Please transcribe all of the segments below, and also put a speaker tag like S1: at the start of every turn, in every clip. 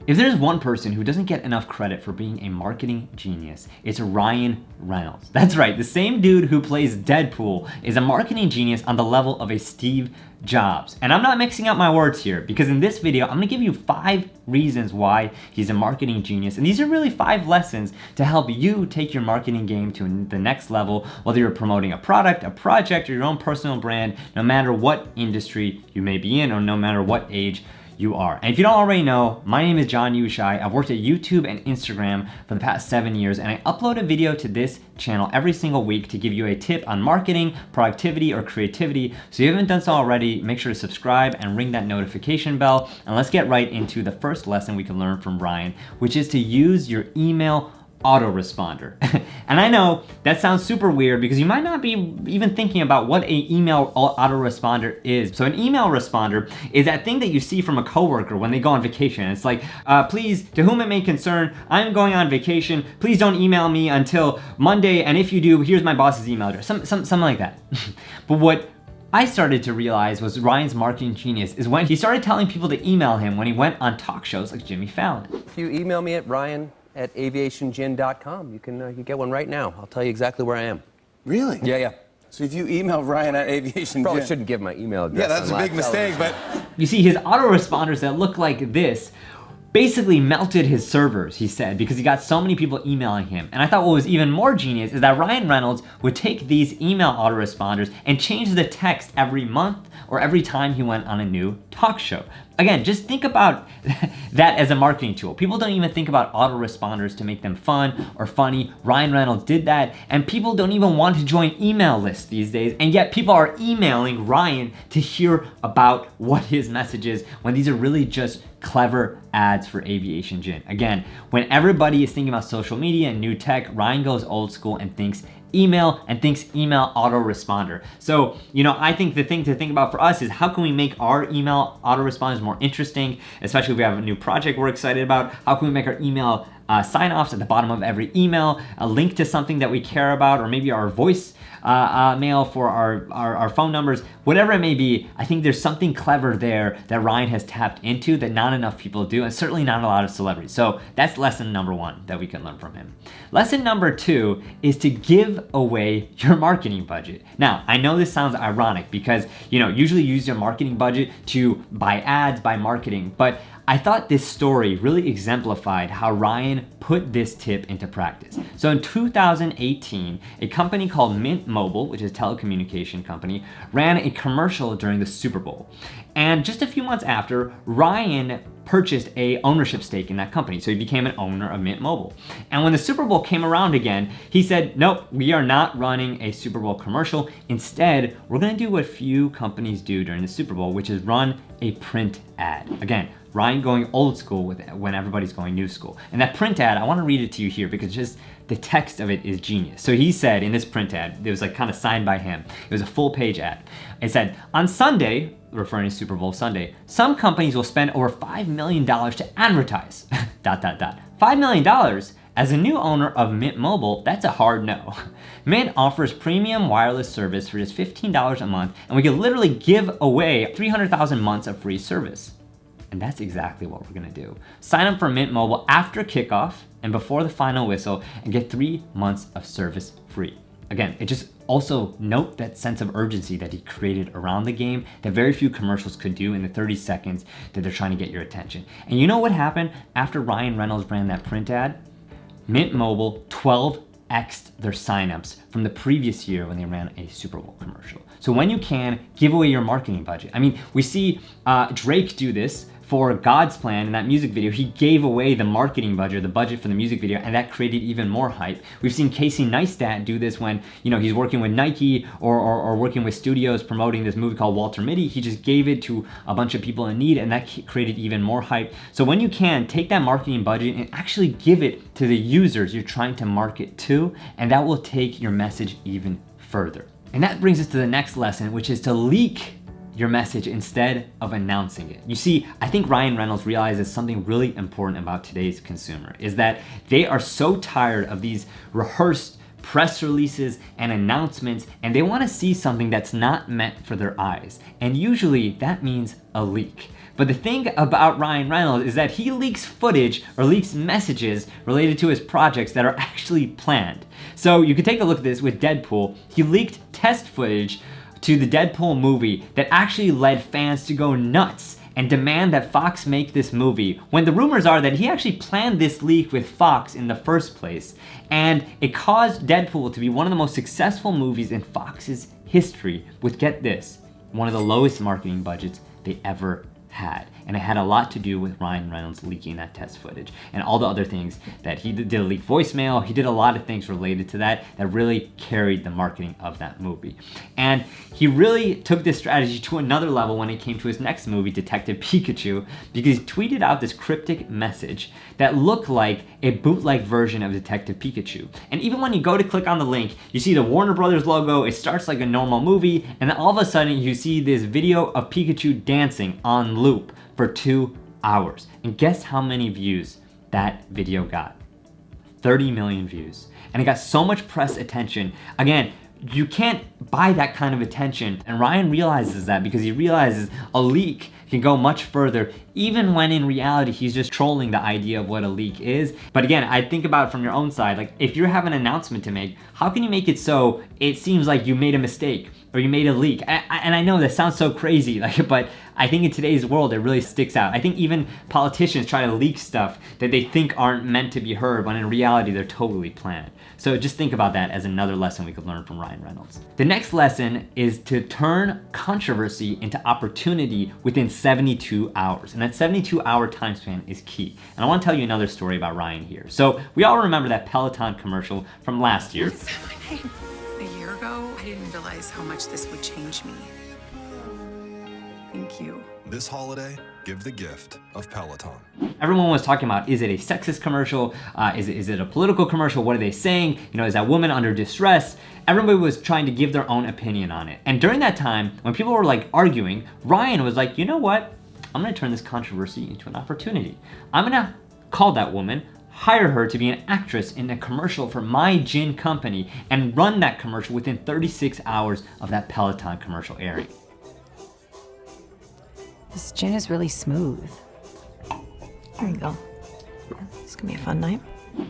S1: If there's one person who doesn't get enough credit for being a marketing genius, it's Ryan Reynolds. That's right, the same dude who plays Deadpool is a marketing genius on the level of a Steve Jobs. And I'm not mixing up my words here, because in this video, I'm gonna give you 5 reasons why he's a marketing genius. And these are really 5 lessons to help you take your marketing game to the next level, whether you're promoting a product, a project, or your own personal brand, no matter what industry you may be in, or no matter what age you are. And if you don't already know, my name is Youshaei. I've worked at YouTube and Instagram for the past 7 years, and I upload a video to this channel every single week to give you a tip on marketing, productivity, or creativity. So if you haven't done so already, make sure to subscribe and ring that notification bell. And let's get right into the first lesson we can learn from Ryan, which is to use your email autoresponder. And I know that sounds super weird because you might not be even thinking about what an email autoresponder is. So an email responder is that thing that you see from a coworker when they go on vacation. It's like, please, to whom it may concern, I'm going on vacation. Please don't email me until Monday. And if you do, here's my boss's email address. Something like that. But what I started to realize was Ryan's marketing genius is when he started telling people to email him when he went on talk shows like Jimmy Fallon.
S2: If you email me at ryan@aviationgin.com, you can get one right now. I'll tell you exactly where I am.
S3: Really?
S2: Yeah.
S3: So if you email Ryan at Aviation
S2: Probably
S3: Gin,
S2: shouldn't give my email address.
S3: yeah, that's a big mistake, but
S1: You see, his autoresponders that look like this basically melted his servers, he said, because he got so many people emailing him. And I thought what was even more genius is that Ryan Reynolds would take these email autoresponders and change the text every month or every time he went on a new talk show. Again, just think about that as a marketing tool. People don't even think about autoresponders to make them fun or funny. Ryan Reynolds did that, and people don't even want to join email lists these days, and yet people are emailing Ryan to hear about what his message is when these are really just clever ads for Aviation Gin. Again, when everybody is thinking about social media and new tech, Ryan goes old school and thinks email autoresponder. So, I think the thing to think about for us is how can we make our email autoresponders more interesting, especially if we have a new project we're excited about. How can we make our email sign-offs at the bottom of every email, a link to something that we care about, or maybe our voice mail for our phone numbers, whatever it may be. I think there's something clever there that Ryan has tapped into that not enough people do, and certainly not a lot of celebrities. So that's lesson number 1 that we can learn from him. Lesson number 2 is to give away your marketing budget. Now, I know this sounds ironic because, usually you use your marketing budget to buy ads, buy marketing, but I thought this story really exemplified how Ryan put this tip into practice. So in 2018, a company called Mint Mobile, which is a telecommunication company, ran a commercial during the Super Bowl. And just a few months after, Ryan purchased a ownership stake in that company. So he became an owner of Mint Mobile. And when the Super Bowl came around again, he said, nope, we are not running a Super Bowl commercial. Instead, we're gonna do what few companies do during the Super Bowl, which is run a print ad. Again, Ryan going old school when everybody's going new school. And that print ad, I wanna read it to you here because just the text of it is genius. So he said in this print ad, it was like kind of signed by him. It was a full page ad. It said, on Sunday, referring to Super Bowl Sunday, some companies will spend over $5 million to advertise, ... $5 million? As a new owner of Mint Mobile, that's a hard no. Mint offers premium wireless service for just $15 a month, and we could literally give away 300,000 months of free service. And that's exactly what we're gonna do. Sign up for Mint Mobile after kickoff and before the final whistle and get 3 months of service free. Again, it just also note that sense of urgency that he created around the game that very few commercials could do in the 30 seconds that they're trying to get your attention. And you know what happened after Ryan Reynolds ran that print ad? Mint Mobile 12x'd their signups from the previous year when they ran a Super Bowl commercial. So when you can, give away your marketing budget. I mean, we see Drake do this for God's Plan in that music video. He gave away the marketing budget, the budget for the music video, and that created even more hype. We've seen Casey Neistat do this when he's working with Nike or working with studios promoting this movie called Walter Mitty. He just gave it to a bunch of people in need, and that created even more hype. So when you can, take that marketing budget and actually give it to the users you're trying to market to, and that will take your message even further. And that brings us to the next lesson, which is to leak your message instead of announcing it. You see, I think Ryan Reynolds realizes something really important about today's consumer is that they are so tired of these rehearsed press releases and announcements, and they want to see something that's not meant for their eyes. And usually that means a leak. But the thing about Ryan Reynolds is that he leaks footage or leaks messages related to his projects that are actually planned. So you can take a look at this with Deadpool. He leaked test footage to the Deadpool movie that actually led fans to go nuts and demand that Fox make this movie, when the rumors are that he actually planned this leak with Fox in the first place. And it caused Deadpool to be one of the most successful movies in Fox's history with, get this, one of the lowest marketing budgets they ever had. And it had a lot to do with Ryan Reynolds leaking that test footage and all the other things that he did a leaked voicemail. He did a lot of things related to that really carried the marketing of that movie. And he really took this strategy to another level when it came to his next movie, Detective Pikachu, because he tweeted out this cryptic message that looked like a bootleg version of Detective Pikachu. And even when you go to click on the link, you see the Warner Brothers logo, it starts like a normal movie, and then all of a sudden you see this video of Pikachu dancing on loop for 2 hours. And guess how many views that video got? 30 million views. And it got so much press attention. Again, you can't buy that kind of attention. And Ryan realizes that because he realizes a leak can go much further, even when in reality he's just trolling the idea of what a leak is. But again, I think about it from your own side. Like, if you have an announcement to make, how can you make it so it seems like you made a mistake or you made a leak? And I know that sounds so crazy, but I think in today's world it really sticks out. I think even politicians try to leak stuff that they think aren't meant to be heard, when in reality they're totally planned. So just think about that as another lesson we could learn from Ryan Reynolds. The next lesson is to turn controversy into opportunity within 72 hours. And that 72-hour time span is key. And I want to tell you another story about Ryan here. So we all remember that Peloton commercial from last year.
S4: A year ago, I didn't realize how much this would change me. Thank you.
S5: This holiday, give the gift of Peloton.
S1: Everyone was talking about, is it a sexist commercial? Is it a political commercial? What are they saying? You know, is that woman under distress? Everybody was trying to give their own opinion on it. And during that time, when people were like arguing, Ryan was like, you know what? I'm gonna turn this controversy into an opportunity. I'm gonna call that woman, hire her to be an actress in a commercial for my gin company, and run that commercial within 36 hours of that Peloton commercial airing.
S6: This gin is really smooth. There you go. It's gonna be a fun night.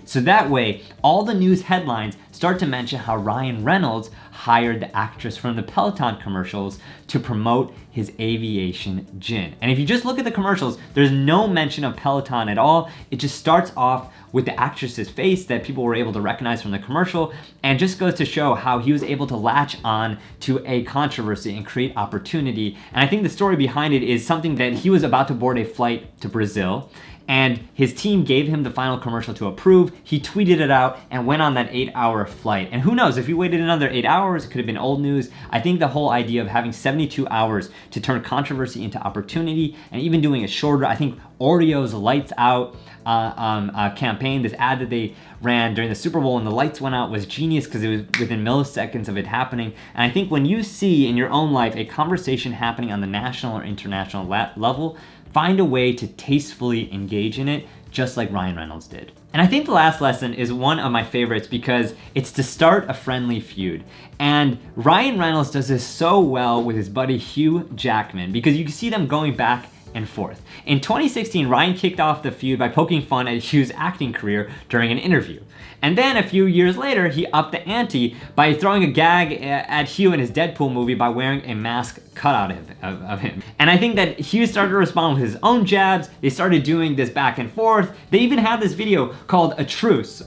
S1: So that way, all the news headlines start to mention how Ryan Reynolds hired the actress from the Peloton commercials to promote his Aviation Gin. And if you just look at the commercials, there's no mention of Peloton at all. It just starts off with the actress's face that people were able to recognize from the commercial, and just goes to show how he was able to latch on to a controversy and create opportunity. And I think the story behind it is something that he was about to board a flight to Brazil, and his team gave him the final commercial to approve. He tweeted it out and went on that 8-hour flight. And who knows, if he waited another 8 hours, it could have been old news. I think the whole idea of having 72 hours to turn controversy into opportunity, and even doing it shorter, I think Oreo's Lights Out campaign, this ad that they ran during the Super Bowl and the lights went out, was genius because it was within milliseconds of it happening. And I think when you see in your own life a conversation happening on the national or international level, find a way to tastefully engage in it, just like Ryan Reynolds did. And I think the last lesson is one of my favorites because it's to start a friendly feud. And Ryan Reynolds does this so well with his buddy Hugh Jackman, because you can see them going back and forth. In 2016, Ryan kicked off the feud by poking fun at Hugh's acting career during an interview. And then a few years later, he upped the ante by throwing a gag at Hugh in his Deadpool movie by wearing a mask cut out of him. And I think that Hugh started to respond with his own jabs. They started doing this back and forth. They even have this video called A Truce,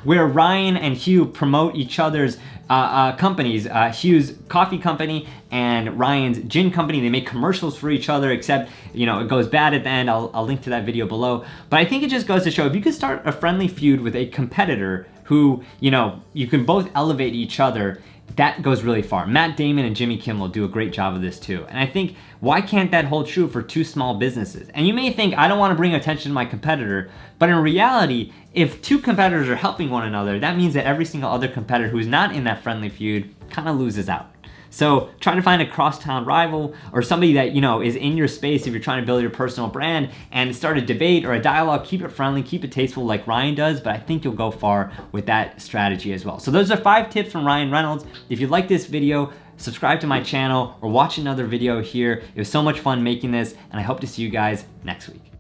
S1: where Ryan and Hugh promote each other's companies, Hugh's coffee company and Ryan's gin company. They make commercials for each other, except, you know, it goes bad at the end. I'll link to that video below. But I think it just goes to show, if you could start a friendly feud with a competitor who, you know, you can both elevate each other, that goes really far. Matt Damon and Jimmy Kimmel do a great job of this too. And I think, why can't that hold true for two small businesses? And you may think, I don't want to bring attention to my competitor, but in reality, if two competitors are helping one another, that means that every single other competitor who's not in that friendly feud kind of loses out. So try to find a crosstown rival or somebody that, you know, is in your space if you're trying to build your personal brand, and start a debate or a dialogue. Keep it friendly, keep it tasteful like Ryan does, but I think you'll go far with that strategy as well. So those are 5 tips from Ryan Reynolds. If you like this video, subscribe to my channel, or watch another video here. It was so much fun making this, and I hope to see you guys next week.